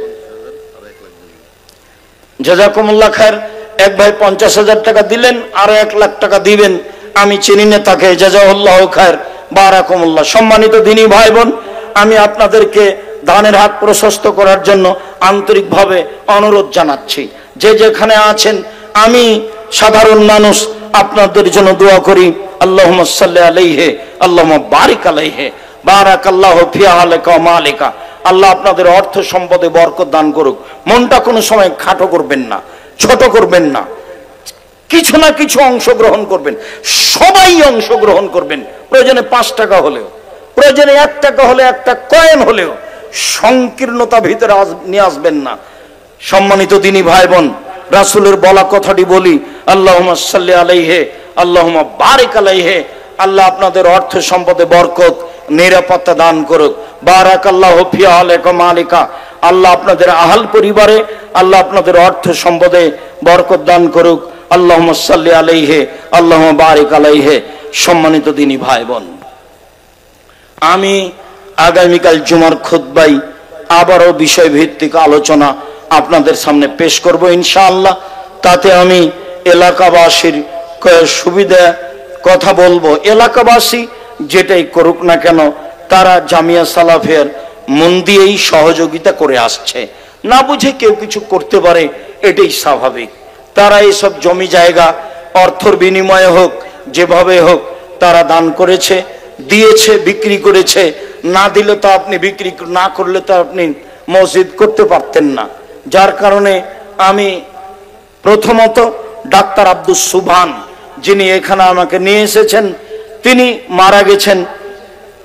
[SPEAKER 1] জাযাকুমুল্লাহ খায়ের। এক ভাই 50,000 টাকা দিলেন, আরো 1 লাখ টাকা দিবেন, আমি চিনি না তাকে, জাযাহুল্লাহ খায়ের, বারাকুমুল্লাহ। সম্মানিত দিনী ভাই বোন, আমি আপনাদেরকে দানের হাত প্রশস্ত করার জন্য আন্তরিকভাবে অনুরোধ জানাচ্ছি। যে যেখানে আছেন, আমি সাধারণ মানুষ, আপনাদের জন্য দোয়া করি। আল্লাহুম্মা সাল্লি আলাইহি, আল্লাহুম্মা বারিক আলাইহি, বারাকাল্লাহু ফি আহলিকা ওয়া মালিকা। আল্লাহ আপনাদের অর্থ সম্পদে বরকত দান করুক। মনটা কোনো সময় খাটো করবেন না, ছোট করবেন না, কিছু না কিছু অংশগ্রহণ করবেন, সবাই অংশগ্রহণ করবেন। প্রয়োজনে 5 টাকা হলেও, প্রয়োজনে 1 টাকা হলে, একটা কয়েন হলেও, সংকীর্ণতা ভিতরে নিয়ে আসবেন না। সম্মানিত দিনী ভাই বোন, রাসূলের বলা কথাটি বলি, আল্লাহুম্মা সাল্লি আলাইহি, আল্লাহুম্মা বারিক আলাইহি। আল্লাহ আপনাদের অর্থ সম্পদে বরকত, নিরাপত্তা দান করুক। বারাকাল্লাহু ফি আহলিকা মালিকা। আল্লাহ আপনাদের আহল পরিবারে, আল্লাহ আপনাদের অর্থ সম্পদে বরকত দান করুক। আল্লাহুম্মা সাল্লি আলাইহি, আল্লাহুম্মা বারিক আলাইহি। সম্মানিত দিনী ভাই বোন, আমি আগামীকাল জুমার খুতবায় আবারও বিষয় ভিত্তিক আলোচনা আপনাদের সামনে পেশ করব ইনশাআল্লাহ। তাতে আমি এলাকাবাসীর সুবিধা কথা বলবো। এলাকাবাসী যেটাই করুক না কেন, তারা জামিয়া সালাফিয়ার মন দিয়েই সহযোগিতা করে আসছে। না বুঝে কেউ কিছু করতে পারে, এটাই স্বাভাবিক। তারা এইসব জমি জায়গা অর্থর বিনিময়ে হোক, যেভাবে হোক, তারা দান করেছে, দিয়েছে, বিক্রি করেছে। না দিলে তো আপনি বিক্রি না করলে তো আপনি মসজিদ করতে পারতেন না। যার কারণে আমি প্রথমত ডাক্তার আব্দুল সুবহান, যিনি এখানে আমাকে নিয়ে এসেছেন, তিনি মারা গেছেন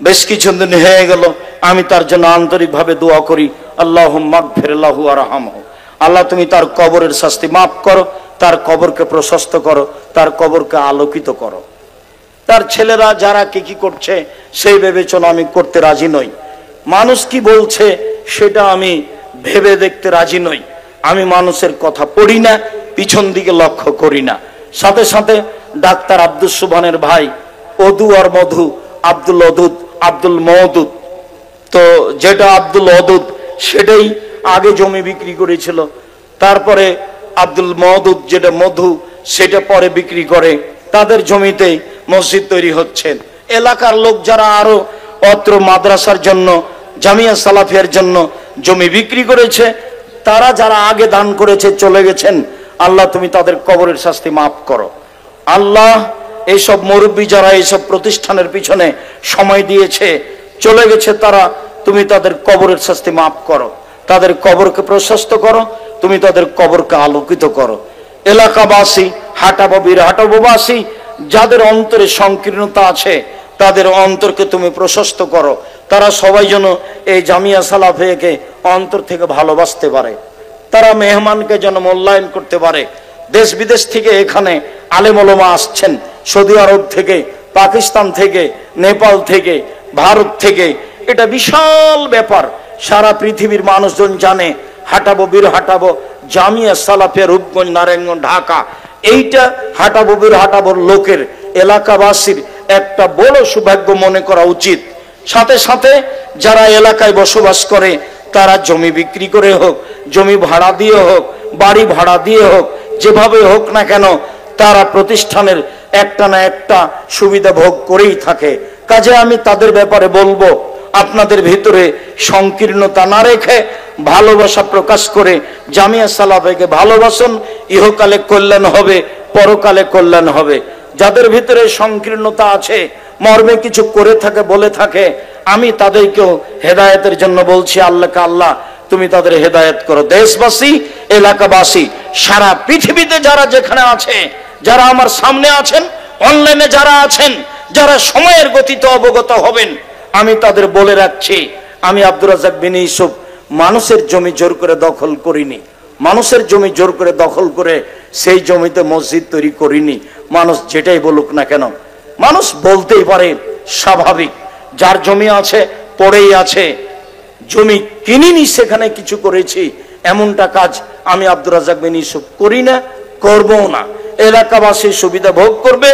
[SPEAKER 1] বেশ কিছুদিন হয়ে গেল। আমি তার জন্য আন্তরিকভাবে দোয়া করি, আল্লাহুম্মা গফিরলাহু ওয়ারহামহু। আল্লাহ তুমি তার কবরের শাস্তি মাফ করো, তার কবরকে প্রশস্ত করো, তার কবরকে আলোকিত করো। তার ছেলেরা যারা কি করছে সেই বিবেচনা আমি করতে রাজি নই। মানুষ কি বলছে সেটা আমি ভেবে দেখতে রাজি নই। আমি মানুষের কথা পড়ি না, পিছন দিকে লক্ষ্য করি না। সাথে সাথে ডাক্তার আব্দুল সুবহানের ভাই অদু আর মধু, আব্দুল মওদুদ, তো যেটা আব্দুল ওদুদ সেটাই আগে জমি বিক্রি করেছিল, তারপরে আব্দুল মওদুদ যেটা মধু সেটা পরে বিক্রি করে। তাদের জমিতেই মসজিদ তৈরি হচ্ছে। এলাকার লোক যারা আরো অত্র মাদ্রাসার জন্য, জামিয়া সালাফিয়ার জন্য জমি বিক্রি করেছে, তারা যারা আগে দান করেছে চলে গেছেন, আল্লাহ তুমি তাদের কবরের শাস্তি মাফ করো। আল্লাহ এইসব মুরব্বী যারা এইসব প্রতিষ্ঠানের পিছনে সময় দিয়েছে চলে গেছে, তারা তুমি তাদের কবরের শাস্তি মাফ করো, তাদের কবরকে প্রশস্ত করো, তুমি তাদের কবরকে আলোকিত করো। এলাকাবাসী, হাটাবোবাসী যাদের অন্তরে সংকীর্ণতা আছে তাদের অন্তরকে তুমি প্রশস্ত করো। তারা সবাই যেন এই জামিয়া সালাফিয়াকে অন্তর থেকে ভালোবাসতে পারে, তারা মেহমানকে যেন মূল্যায়ন করতে পারে। দেশ বিদেশ থেকে এখানে আলেম ওলামা আসছেন, সৌদি আরব থেকে, পাকিস্তান থেকে, নেপাল থেকে, ভারত থেকে। এটা বিশাল ব্যাপার, সারা পৃথিবীর মানুষজন জানে হাটাবো জামিয়া সালাফিয়া রূপগঞ্জ, নারায়ণগঞ্জ, ঢাকা। এইটা হাটাবোর লোকের, এলাকাবাসীর একটা বড় সৌভাগ্য মনে করা উচিত। সাথে সাথে যারা এলাকায় বসবাস করে তারা জমি বিক্রি করে হোক, জমি ভাড়া দিয়ে হোক, বাড়ি ভাড়া দিয়ে হোক, যেভাবে হোক না কেন তারা প্রতিষ্ঠানের একটা না একটা সুবিধা ভোগ করেই থাকে। কাজে আমি তাদের ব্যাপারে বলবো, আপনাদের ভিতরে সংকীর্ণতা না রেখে ভালোবাসা প্রকাশ করে জামিয়া সালাফিয়াকে ভালোবাসুন। ইহকালে কল্যাণ হবে, পরকালে কল্যাণ হবে। যাদের ভিতরে সংকীর্ণতা আছে, মর্মে কিছু করে থাকে, বলে থাকে, আমি তাদেরকেও হেদায়েতের জন্য বলছি, আল্লাহকে আল্লাহ তুমি তাদের হেদায়েত করো। দেশবাসী, এলাকাবাসী, সারা পৃথিবীতে যারা যেখানে আছে, যারা আমার সামনে আছেন, অনলাইনে যারা আছেন, যারা সময়ের গতিতে অবগত হবেন, আমি তাদের বলে রাখছি, আমি আব্দুর রাজ্জাক বিন ইউসুফ মানুষের জমি জোর করে দখল করিনি, মানুষের জমি জোর করে দখল করে সেই জমিতে মসজিদ তৈরি করিনি। মানুষ যেটাই বলুক না কেন, মানুষ বলতেই পারে, স্বাভাবিক। যার জমি আছে পড়েই আছে, জমি কিনিনি সেখানে কিছু করেছি, এমনটা কাজ আমি আব্দুর রাজ্জাক বিন ইউসুফ করি না, করবও না। এলাকাবাসী সুবিধা ভোগ করবে,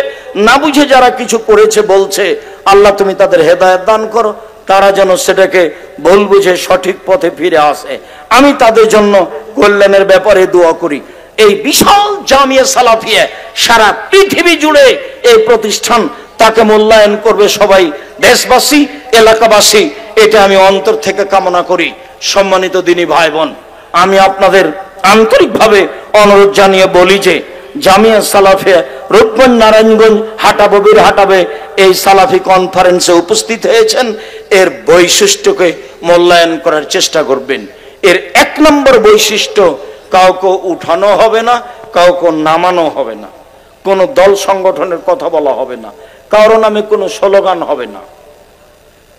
[SPEAKER 1] না বুঝে যারা কিছু করেছে বলছে, আল্লাহ তুমি তাদের হেদায়েত দান করো, তারা যেন সেটাকে ভুল বুঝে সঠিক পথে ফিরে আসে। আমি তাদের জন্য কল্যাণের ব্যাপারে দোয়া করি। এই বিশাল জামিয়া সালাফিয়া সারা পৃথিবী জুড়ে এই প্রতিষ্ঠান, তাকে মূল্যায়ন করবে সবাই, দেশবাসী, এলাকাবাসী। এটা আমি অন্তর থেকে কামনা করি। সম্মানিত দিনী ভাই বোন, আমি আপনাদের আন্তরিকভাবে অনুরোধ জানিয়ে বলি যে জামিয়া সালাফিয়া রূপগঞ্জ, নারায়ণগঞ্জ, হাটাবে এই সালাফি কনফারেন্সে উপস্থিত হয়েছেন, এর বৈশিষ্ট্যকে মূল্যায়ন করার চেষ্টা করবেন। এর এক নম্বর বৈশিষ্ট্য, কাউকে উঠানো হবে না, কাউকে নামানো হবে না, কোনো দল সংগঠনের কথা বলা হবে না, কারো নামে কোনো স্লোগান হবে না।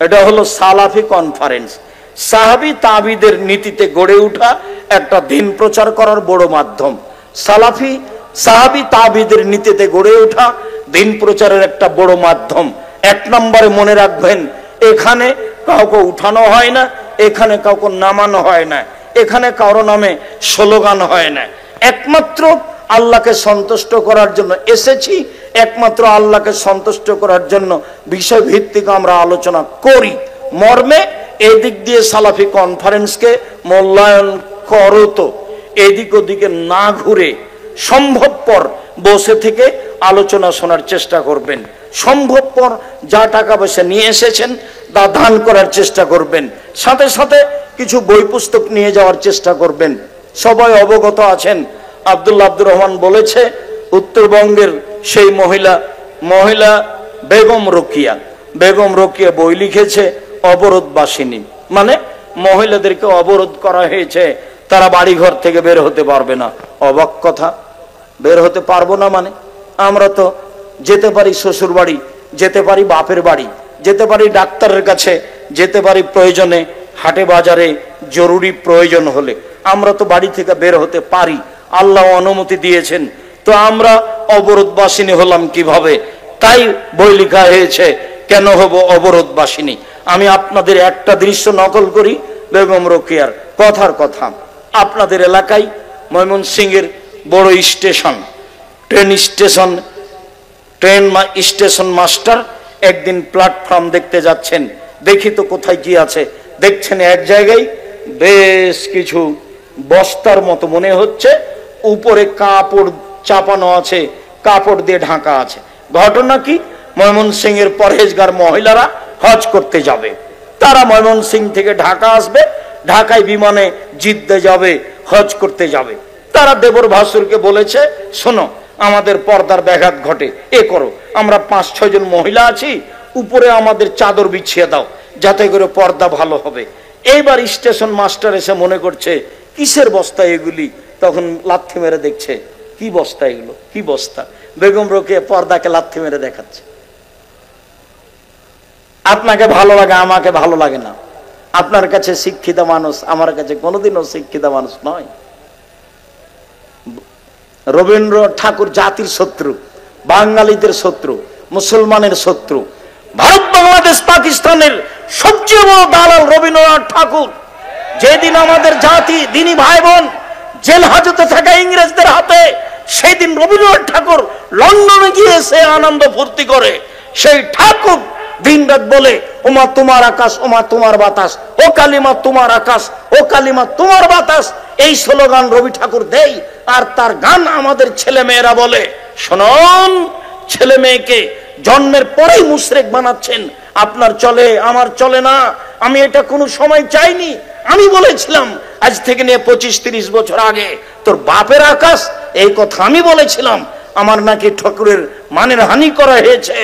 [SPEAKER 1] এটা হলো সালাফি কনফারেন্স। সাহাবী তাবিদের নীতিতে গড়ে ওঠা একটা দিন প্রচার করার বড় মাধ্যম। সাহাবী তাবিদের নীতিতে গড়ে ওঠা দিন প্রচারের একটা বড় মাধ্যম। এক নম্বরে মনে রাখবেন, এখানে কাউকে উঠানো হয় না, এখানে কাউকে নামানো হয় না, এখানে কারো নামে স্লোগান হয় না। একমাত্র আল্লাহকে সন্তুষ্ট করার জন্য এসেছি, একমাত্র আল্লাহকে সন্তুষ্ট করার জন্য বিষয় ভিত্তিক আমরা আলোচনা করি। মর্মে এই দিক দিয়ে সালাফি কনফারেন্সকে মূল্যায়ন করো, তো এদিক ওদিকে না ঘুরে সম্ভবপর বসে থেকে আলোচনা শোনার চেষ্টা করবেন। সম্ভবপর যা টাকা পয়সা নিয়ে এসেছেন তা দান করার চেষ্টা করবেন। সাথে সাথে কিছু বই পুস্তক নিয়ে যাওয়ার চেষ্টা করবেন। সবাই অবগত আছেন, আব্দুর রহমান বলেছে, উত্তরবঙ্গের সেই মহিলা বেগম রোকিয়া। বেগম রোকিয়া বই লিখেছে অবরোধবাসিনী, মানে মহিলাদেরকে অবরোধ করা হয়েছে, তারা বাড়ি ঘর থেকে বের হতে পারবে না। অবাক কথা, বের হতে পারবো না মানে? আমরা তো যেতে পারি শ্বশুর বাড়ি, যেতে পারি বাপের বাড়ি, যেতে পারি ডাক্তারের কাছে, যেতে পারি প্রয়োজনে হাটে বাজারে, জরুরি প্রয়োজন হলে আমরা তো বাড়ি থেকে বের হতে পারি, আল্লাহ অনুমতি দিয়েছেন। তো আমরা অবরোধবাসিনী হলাম কিভাবে? তাই বই লেখা হয়েছে কেন হব অবরোধবাসিনী। আমি আপনাদের একটা দৃশ্য নকল করি বেগম রোকেয়ার, কথার কথা। আপনাদের এলাকায় ময়মনসিংহের বড় স্টেশন, ট্রেন স্টেশন মাস্টার একদিন প্ল্যাটফর্ম দেখতে যাচ্ছেন। দেখি তো কোথায় কি আছে, দেখছেন এক জায়গায় বেশ কিছু বস্তার মতো মনে হচ্ছে, উপরে কাপড় চাপানো আছে, কাপড় দিয়ে ঢাকা আছে। ঘটনা কি? ময়মনসিংহের পরহেজগার মহিলারা হজ করতে যাবে। তারা ময়মনসিংহ থেকে ঢাকা আসবে, ঢাকায় বিমানে জিদ্দে যাবে, হজ করতে যাবে। তারা দেবর ভাসুরকে বলেছে, শোনো আমাদের পর্দার ব্যাঘাত ঘটে, এ করো, আমরা 5-6 জন মহিলা আছি, উপরে আমাদের চাদর বিছিয়ে দাও, যাতে করে পর্দা ভালো হবে। এইবার স্টেশন মাস্টার এসে মনে করছে কিসের বস্তা এগুলি, তখন লাথি মেরে দেখছে কি বস্তা এগুলো, কি বস্তা। বেগম রোকেয়া পর্দাকে লাথি মেরে দেখাচ্ছে। আপনাকে ভালো লাগে, আমাকে ভালো লাগে না। আপনার কাছে শিক্ষিত মানুষ, আমার কাছে কোনোদিনও শিক্ষিত মানুষ নয়। রবীন্দ্র ঠাকুর জাতির শত্রু, বাঙালিদের শত্রু, মুসলমানের শত্রু। ভারত বাংলাদেশ পাকিস্তানের সবচেয়ে বড় দালাল রবীন্দ্রনাথ ঠাকুর। যেদিন আমাদের জাতি দিনী ভাই বোন জেল হাজতে থাকা ইংরেজদের হাতে, সেই দিন রবীন্দ্রনাথ ঠাকুর লন্ডনে গিয়ে সে আনন্দ ফুর্তি করে। সেই ঠাকুর দিন রাত বলে ওমা তোমার আকাশ, ওমা তোমার বাতাস, ও কালিমা তোমার আকাশ, ও কালিমা তোমার বাতাস, এই স্লোগান রবি ঠাকুর দেই। আর তার গান আমাদের ছেলে মেয়েরা বলে। শুনুন, ছেলে মেয়েকে জন্মের পরেই মুশরিক বানাচ্ছেন। আপনার চলে, আমার চলে না। আমি এটা কোনো সময় চাইনি। আমি বলেছিলাম আজ থেকে নিয়ে 25-30 বছর আগে, তোর বাপের আকাশ, এই কথা আমি বলেছিলাম। আমার নাকি ঠাকুরের মানের হানি করা হয়েছে,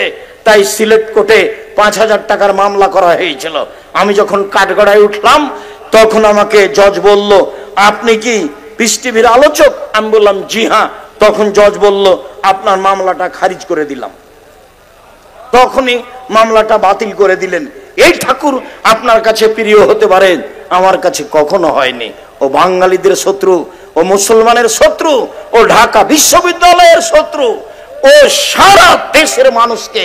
[SPEAKER 1] তাই সিলেট কোর্টে 5,000 টাকার মামলা করা হয়েছিল। আমি যখন কাঠগড়ায় উঠলাম, তখন আমাকে জজ বলল, আপনি কি পিস টিভির আলোচক? আমি বললাম জি হ্যাঁ। তখন জজ বলল, আপনার মামলাটা খারিজ করে দিলাম। তখনই মামলাটা বাতিল করে দিলেন। এই ঠাকুর আপনার কাছে প্রিয় হতে পারেন, আমার কাছে কখনো হয়নি। ও বাঙালিদের শত্রু, ও মুসলমানের শত্রু, ও ঢাকা বিশ্ববিদ্যালয়ের শত্রু, ও সারা দেশের মানুষকে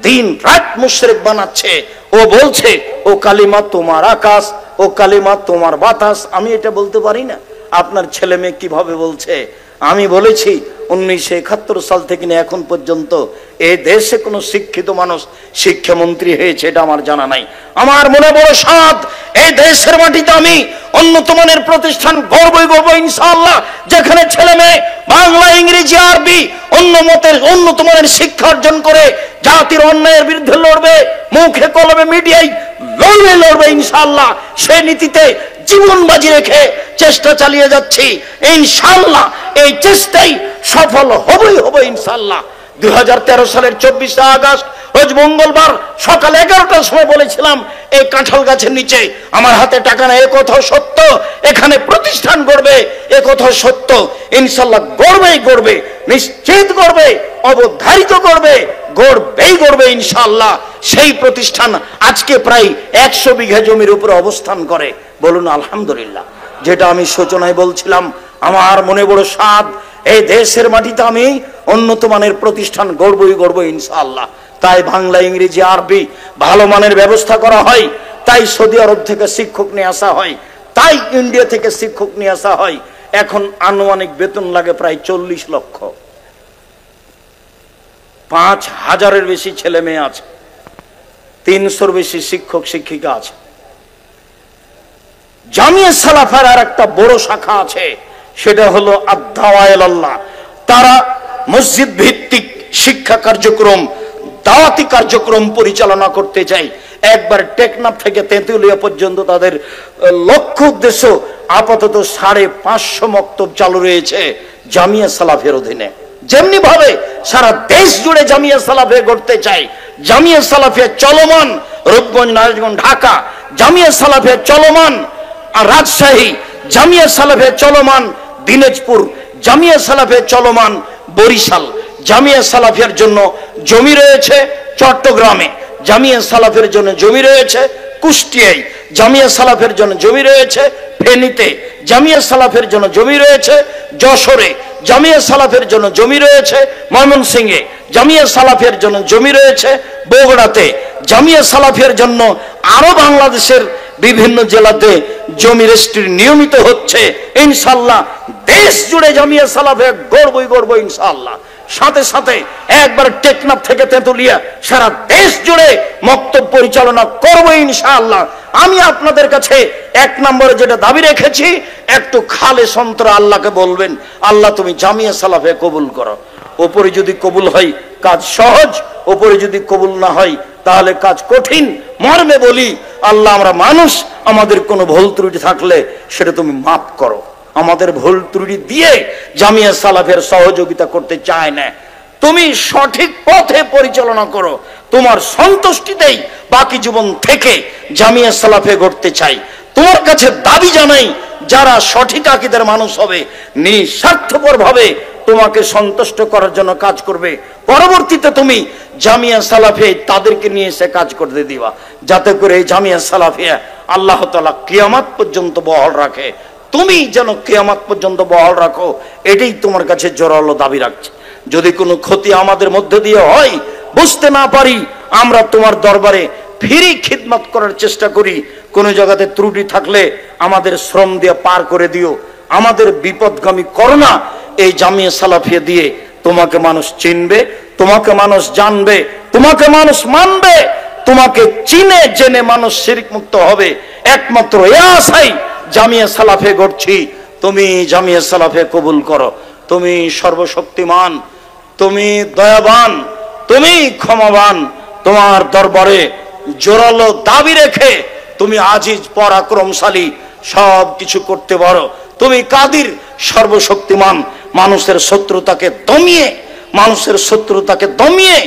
[SPEAKER 1] দিন রাত মুশরিক বানাচ্ছে। ও বলছে ও কালিমা তোমার আকাশ, ও কালিমা তোমার বাতাস। আমি এটা বলতে পারি না। আপনার ছেলে মেয়ে কিভাবে বলছে? আমি বলেছি 1971 সাল থেকে নিয়ে এখন পর্যন্ত এই দেশে কোনো শিক্ষিত মানুষ শিক্ষামন্ত্রী হয়েছে এটা আমার জানা নাই। আমার মনে বড় সাধ, এই দেশের মাটিতে আমি উন্নত মানের প্রতিষ্ঠান গড়বই ইনশাআল্লাহ, যেখানে ছেলে মেয়ে বাংলা, ইংরেজি, আরবি উন্নত মানের শিক্ষা অর্জন করে জাতির অন্যায়ের বিরুদ্ধে লড়বে, মুখে কলমে মিডিয়ায় লড়বে ইনশাআল্লাহ। সেই নীতিতে জীবন বাজি রেখে চেষ্টা চালিয়ে যাচ্ছি ইনশাআল্লাহ। এই চেষ্টাই সফল হবে ইনশাআল্লাহ। 2013 সালের 24 আগস্ট রোজ মঙ্গলবার সকাল 11টার সময় বলেছিলাম, এই কাঁঠাল গাছের নিচে আমার হাতে টাকা নেই, এ কথা সত্য। এখানে প্রতিষ্ঠান গড়বে, এ কথা সত্য। ইনশাআল্লাহ গড়বে, নিশ্চিত গড়বে, অবধারিত গড়বে ইনশাআল্লাহ। সেই প্রতিষ্ঠান আজকে প্রায় 100 বিঘা জমির উপরে অবস্থান করে। বলুন আলহামদুলিল্লাহ। যেটা আমি সূচনায় বলছিলাম, আমার মনে বড় সাধ, এই দেশের মাটিতে আমি উন্নত মানের প্রতিষ্ঠান গড়বই ইনশাআল্লাহ। তাই বাংলা, ইংরেজি, আরবি ভালো মানের ব্যবস্থা করা হয়। তাই সৌদি আরব থেকে শিক্ষক নিয়ে আসা হয়, তাই ইন্ডিয়া থেকে শিক্ষক নিয়ে আসা হয়। এখন আনুমানিক বেতন লাগে প্রায় 40 লক্ষ। 5,000-এর বেশি ছেলে মেয়ে আছে, 300-র বেশি শিক্ষক শিক্ষিকা আছে। জামিয়া সালাফার আর একটা বড় শাখা আছে, সেটা হলো আদ-দাওয়া ইলাল্লাহ। তারা মসজিদ ভিত্তিক শিক্ষা কার্যক্রম, দাওয়াতি কার্যক্রম পরিচালনা করতে চায়। একবার টেকনাফ থেকে তেঁতুলিয়া পর্যন্ত তাদের লক্ষ্য উদ্দেশ্য। আপাতত 550 মক্তব চালু রয়েছে জামিয়া সালাফের অধীনে। যেমনি ভাবে সারা দেশ জুড়ে জামিয়া সালাফে গড়তে চায়, জামিয়া সালাফিয়া চলমান রূপগঞ্জ, নারায়ণগঞ্জ, ঢাকা, জামিয়া সালাফিয়া চলমান আর রাজশাহী, জামিয়া সালাফিয়া চলমান দিনাজপুর, জামিয়া সালাফিয়া চলমান বরিশাল, জামিয়া সালাফিয়ার জন্য জমি রয়েছে চট্টগ্রামে, জামিয়া সালাফের জন্য জমি রয়েছে কুষ্টিয়ায়, জামিয়া সালাফের জন্য জমি রয়েছে ফেনীতে, জামিয়া সালাফের জন্য জমি রয়েছে যশোরে, জামিয়া সালাফের জন্য জমি রয়েছে ময়মনসিংহে, জামিয়া সালাফের জন্য জমি রয়েছে বগুড়াতে, জামিয়া সালাফের জন্য আরো বাংলাদেশের বিভিন্ন জেলাতে জমি রেজিস্ট্রি নিয়মিত হচ্ছে ইনশাআল্লাহ। দেশ জুড়ে জামিয়া সালাফে গড়বই ইনশাআল্লাহ। সাথে সাথে একবার টেকনাফ থেকে তেঁতুলিয়া সারা দেশ জুড়ে মক্তব পরিচালনা করব ইনশাআল্লাহ। আমি আপনাদের কাছে এক নম্বরে যেটা দাবি রেখেছি, একটু খালে সন্তর আল্লাহকে বলবেন, আল্লাহ তুমি জামিয়া সালাফে কবুল করো। ওপরে যদি কবুল হয় কাজ সহজ, ওপরে যদি কবুল না হয় তাহলে কাজ কঠিন। মর্মে বলি, আল্লাহ আমরা মানুষ, আমাদের কোনো ভুল ত্রুটি থাকলে সেটা তুমি মাফ করো। আমাদের ভুল ত্রুটি দিয়ে জামিয়া সালাফের সহযোগিতা করতে চায় না, তুমি সঠিক পথে পরিচালনা করো। তোমার সন্তুষ্টিতেই বাকি জীবন থেকে জামিয়া সালাফে গড়তে চাই। তোমার কাছে দাবি জানাই, যারা সঠিক আকীদার মানুষ হবে, নিঃস্বার্থপর ভাবে তোমাকে সন্তুষ্ট করার জন্য কাজ করবে, পরবর্তীতে তুমি জামিয়া সালাফে তাদেরকে নিয়ে এসে কাজ করতে দিবা, যাতে করে এই জামিয়া সালাফিয়া আল্লাহ তাআলা কিয়ামত পর্যন্ত বহাল রাখে। তুমি যেন কিয়ামত পর্যন্ত বহাল রাখো, এটাই তোমার কাছে জোরালো দাবি রাখছে। যদি কোনো ক্ষতি আমাদের মধ্যে দিয়ে হয়, বুঝতে না পারি, আমরা তোমার দরবারে ফিরি খিদমত করার চেষ্টা করি। কোন জায়গাতে ত্রুটি থাকলে আমাদের শ্রম দিয়ে পার করে দিও, আমাদের বিপদগামী করো না। এই জামিয়া সালাফিয়া দিয়ে তোমাকে মানুষ চিনবে, তোমাকে মানুষ জানবে, তোমাকে মানুষ মানবে, তোমাকে চিনে জেনে মানুষ শিরক মুক্ত হবে। একমাত্র এ আশাই জামিয়া সালাফে গড়ছি। তুমি জামিয়া সালাফে কবুল করো। তুমি সর্বশক্তিমান, তুমি দয়াবান, তুমি ক্ষমাবান। তোমার দরবারে জোরালো দাবি রেখে তুমি আজিজ পরাক্রমশালী, সব কিছু করতে পারো। তুমি কাদির, সর্বশক্তিমান। মানুষের শত্রুতাকে দমিয়ে, মানুষের শত্রুতাকে দমিয়ে,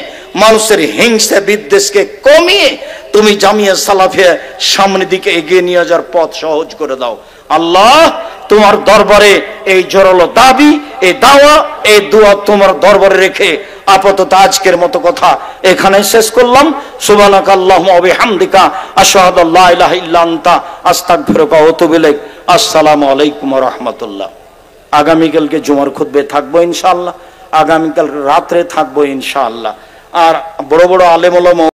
[SPEAKER 1] মানুষের হিংসা বিদ্বেষকে কমিয়ে তুমি জামিয়া সালাফিয়া সামনের দিকে এগিয়ে নিয়ে যাওয়ার পথ সহজ করে দাও। আল্লাহ, তোমার দরবারে এই জোরালো দাবি, এই দাওয়া, এই দোয়া তোমার দরবারে রেখে আপাতত আজকের মতো কথা এখানে শেষ করলাম। সুবহানাকা আল্লাহুম্মা ওয়া বিহামদিকা আশহাদু আল্লা ইলাহা ইল্লা আনতা আস্তাগফিরুকা ওয়া আতুবু ইলাইক। আসসালামু আলাইকুম ওয়া রাহমাতুল্লাহ। আগামীকালকে জুমার খুতবে থাকবো ইনশাআল্লাহ, আগামীকাল রাত্রে থাকবো ইনশাআল্লাহ। আর বড় বড় আলেম ওলামা